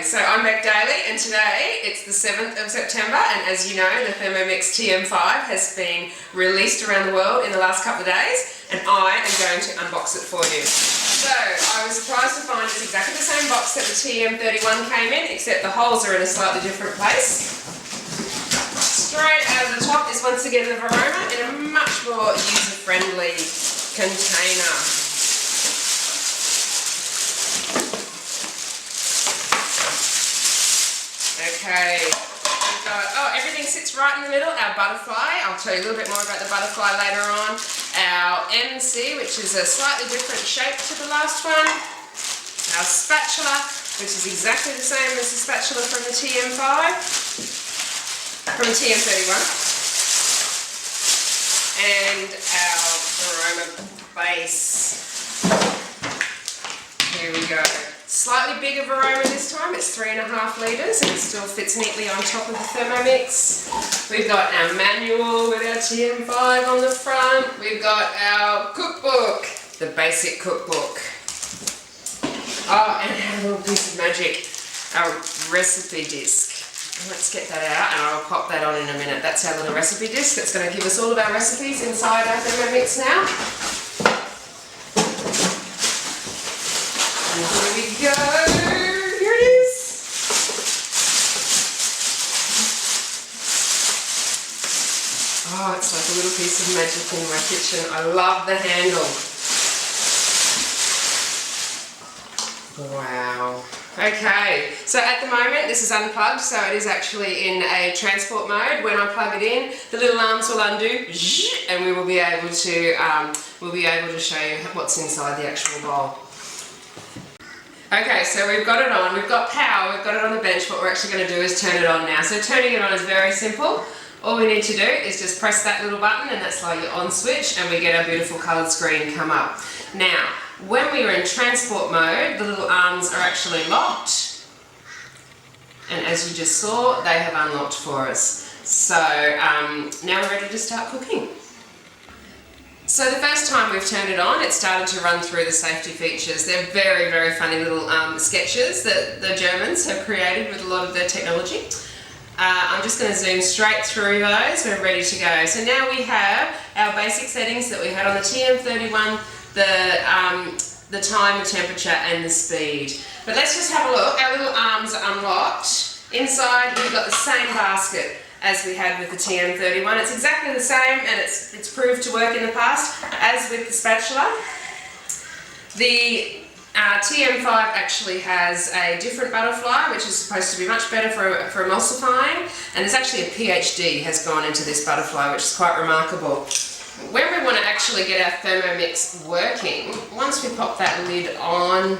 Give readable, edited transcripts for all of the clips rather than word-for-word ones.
so I'm Bek Daley, and today it's the 7th of September, and as you know, the Thermomix TM5 has been released around the world in the last couple of days, and I am going to unbox it for you. So I was surprised to find it's exactly the same box that the TM31 came in, except the holes are in a slightly different place. Straight out of the top is once again the Varoma in a much more user-friendly container. Okay, we've got, everything sits right in the middle. Our butterfly, I'll tell you a little bit more about the butterfly later on. Our MC, which is a slightly different shape to the last one. Our spatula, which is exactly the same as the spatula from the TM5, from the TM31. And our Varoma base. Here we go. Slightly bigger Varoma this time, it's 3.5 litres and it still fits neatly on top of the Thermomix. We've got our manual with our TM5 on the front. We've got our cookbook, the basic cookbook. Oh, and our little piece of magic, our recipe disc. Let's get that out and I'll pop that on in a minute. That's our little recipe disc that's going to give us all of our recipes inside our Thermomix now. And here we go, here it is. Oh, it's like a little piece of magic in my kitchen. I love the handle. Wow. Okay, so at the moment this is unplugged, so it is actually in a transport mode. When I plug it in, the little arms will undo, and we will be able to show you what's inside the actual bowl. Okay, so we've got it on, we've got power, we've got it on the bench. What we're actually going to do is turn it on now. So turning it on is very simple. All we need to do is just press that little button and that's like your on switch and we get our beautiful coloured screen come up. Now, when we are in transport mode, the little arms are actually locked. And as you just saw, they have unlocked for us. So now we're ready to start cooking. So the first time we've turned it on, it started to run through the safety features. They're very, very funny little sketches that the Germans have created with a lot of their technology. I'm just going to zoom straight through those. We're ready to go. So now we have our basic settings that we had on the TM31, the time, the temperature and the speed. But let's just have a look. Our little arms are unlocked. Inside we've got the same basket as we had with the TM31. It's exactly the same and it's proved to work in the past as with the spatula. The TM5 actually has a different butterfly which is supposed to be much better for emulsifying, and it's actually a PhD has gone into this butterfly, which is quite remarkable. When we want to actually get our Thermomix working, once we pop that lid on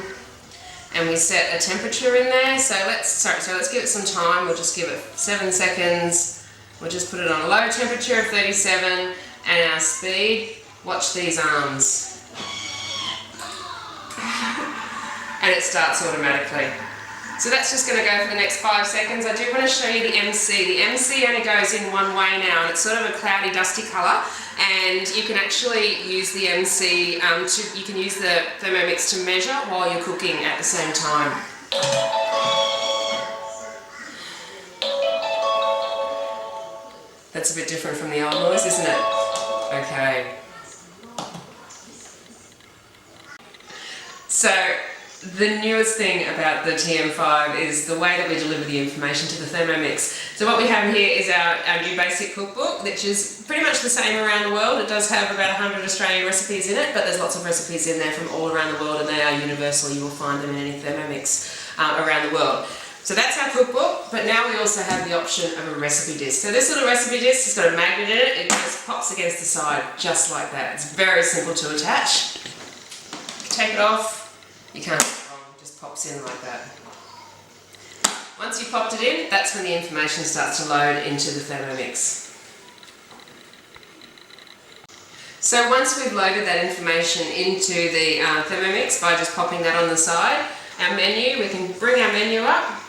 and we set a temperature in there, so let's give it some time. We'll just give it 7 seconds. We'll just put it on a low temperature of 37 and our speed. Watch these arms. And it starts automatically. So that's just going to go for the next 5 seconds. I do want to show you the MC. The MC only goes in one way now, and it's sort of a cloudy, dusty colour. And you can actually use the MC, you can use the Thermomix to measure while you're cooking at the same time. That's a bit different from the old noise, isn't it? Okay. So, the newest thing about the TM5 is the way that we deliver the information to the Thermomix. So what we have here is our new basic cookbook, which is pretty much the same around the world. It does have about 100 Australian recipes in it, but there's lots of recipes in there from all around the world and they are universal. You will find them in any Thermomix around the world. So that's our cookbook, but now we also have the option of a recipe disc. So this little recipe disc has got a magnet in it. It just pops against the side, just like that. It's very simple to attach. Take it off. You can't go wrong, it just pops in like that. Once you've popped it in, that's when the information starts to load into the Thermomix. So once we've loaded that information into the Thermomix by just popping that on the side, our menu, we can bring our menu up,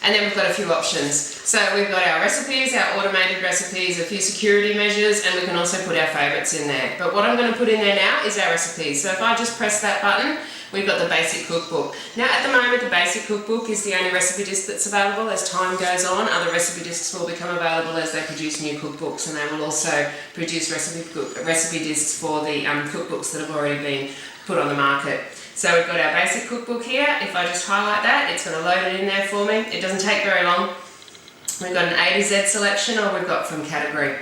and then we've got a few options. So we've got our recipes, our automated recipes, a few security measures, and we can also put our favourites in there. But what I'm going to put in there now is our recipes. So if I just press that button, we've got the basic cookbook. Now at the moment the basic cookbook is the only recipe disc that's available. As time goes on, other recipe discs will become available as they produce new cookbooks, and they will also produce recipe discs for the cookbooks that have already been put on the market. So we've got our basic cookbook here. If I just highlight that, it's going to load it in there for me. It doesn't take very long. We've got an A to Z selection, or we've got from category.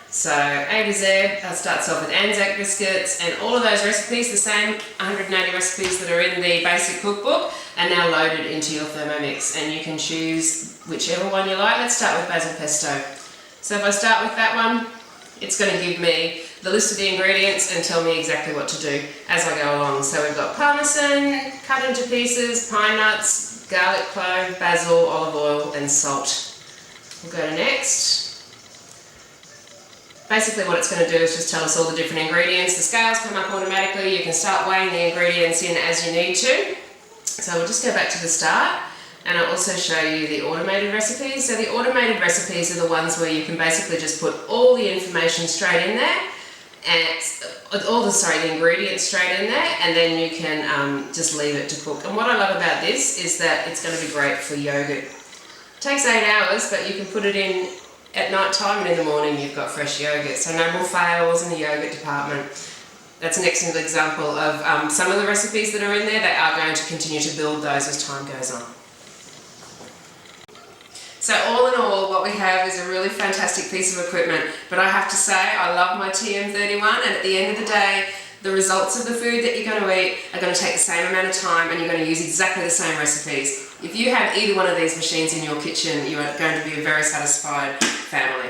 So A to Z starts off with Anzac biscuits, and all of those recipes, the same 180 recipes that are in the basic cookbook, are now loaded into your Thermomix, and you can choose whichever one you like. Let's start with basil pesto. So if I start with that one, it's going to give me the list of the ingredients and tell me exactly what to do as I go along. So we've got parmesan cut into pieces, pine nuts, garlic clove, basil, olive oil and salt. We'll go to next. Basically what it's going to do is just tell us all the different ingredients. The scales come up automatically. You can start weighing the ingredients in as you need to. So we'll just go back to the start, and I'll also show you the automated recipes. So the automated recipes are the ones where you can basically just put all the information straight in there, and the ingredients straight in there, and then you can just leave it to cook. And what I love about this is that it's going to be great for yogurt. It takes 8 hours, but you can put it in at night time, and in the morning you've got fresh yogurt. So no more fails in the yogurt department. That's an excellent example of some of the recipes that are in there. They are going to continue to build those as time goes on. So all in all, what we have is a really fantastic piece of equipment, but I have to say I love my TM31, and at the end of the day, the results of the food that you're going to eat are going to take the same amount of time, and you're going to use exactly the same recipes. If you have either one of these machines in your kitchen, you are going to be a very satisfied family.